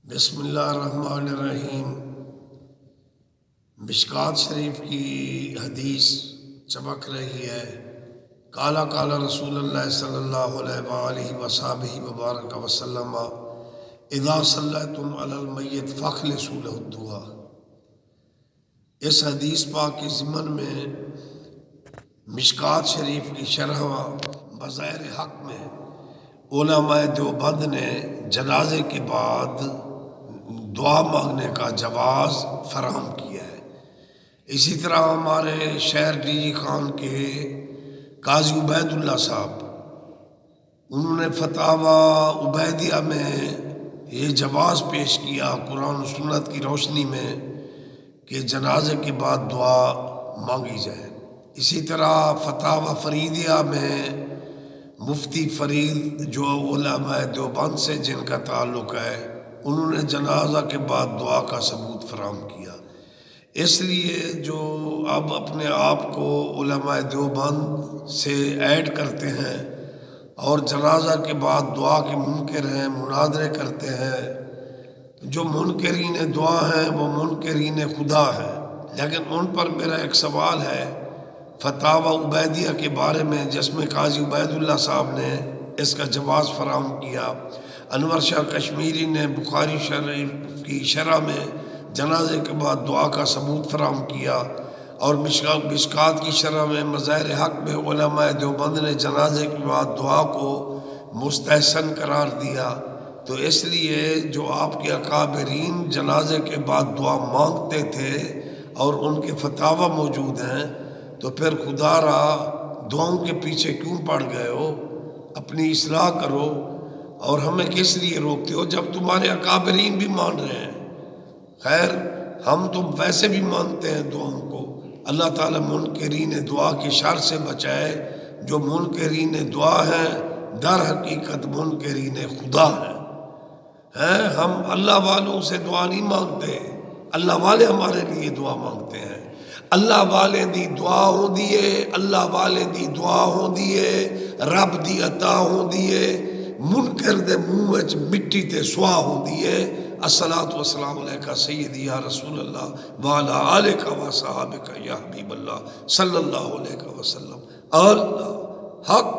بسم اللہ الرحمن الرحیم۔ مشکوٰۃ شریف کی حدیث چمک رہی ہے۔ قال قال رسول اللہ صلی اللہ علیہ وآلہ وصحبہ وبارک وسلم اذا صلیتم علی المیت فاخلصوا له الدعاء۔ اس حدیث پاک کے ضمن میں مشکوٰۃ شریف کی شرح بظاہر حق میں علماء دیوبند نے جنازے کے بعد دعا مانگنے کا جواز فراہم کیا ہے۔ اسی طرح ہمارے شہر ڈی جی خان کے قاضی عبید اللہ صاحب، انہوں نے فتاوی عبیدیہ میں یہ جواز پیش کیا قرآن و سنت کی روشنی میں کہ جنازے کے بعد دعا مانگی جائے۔ اسی طرح فتاوی فریدیہ میں مفتی فرید جو علماء دیوبند سے جن کا تعلق ہے، انہوں نے جنازہ کے بعد دعا کا ثبوت فراہم کیا۔ اس لیے جو اب اپنے آپ کو علماء دیوبند سے ایڈ کرتے ہیں اور جنازہ کے بعد دعا کے منکر ہیں، مناظرے کرتے ہیں، جو منکرین دعا ہیں وہ منکرین خدا ہیں۔ لیکن ان پر میرا ایک سوال ہے فتاوی عبیدیہ کے بارے میں، جس میں قاضی عبید اللہ صاحب نے اس کا جواز فراہم کیا۔ انور شاہ کشمیری نے بخاری شریف کی شرح میں جنازے کے بعد دعا کا ثبوت فراہم کیا، اور مشکوٰۃ کی شرح میں مظاہر حق میں علماء دیوبند نے جنازے کے بعد دعا کو مستحسن قرار دیا۔ تو اس لیے جو آپ کے اکابرین جنازے کے بعد دعا مانگتے تھے اور ان کے فتاوی موجود ہیں، تو پھر خدا را دعاؤں کے پیچھے کیوں پڑ گئے ہو؟ اپنی اصلاح کرو، اور ہمیں کس لیے روکتے ہو جب تمہارے اکابرین بھی مان رہے ہیں؟ خیر، ہم تو ویسے بھی مانتے ہیں دعاؤں کو۔ اللہ تعالیٰ منکرین دعا کی شر سے بچائے۔ جو منکرین دعا ہیں در حقیقت منکرین خدا ہیں۔ ہم اللہ والوں سے دعا نہیں مانگتے، اللہ والے ہمارے لیے دعا مانگتے ہیں۔ اللہ والے دی دعا ہوندی ہے، اللہ والے دی دعا ہوندی ہے، رب دی عطا ہوندی ہے، منکر دے منہ وچ مٹی تے سوا ہوندی ہے۔ الصلاۃ والسلام علیکہ سیدی یا رسول اللہ وعلی آلک و صحابک یا حبیب اللہ صلی اللہ علیہ وسلم۔ اللہ حق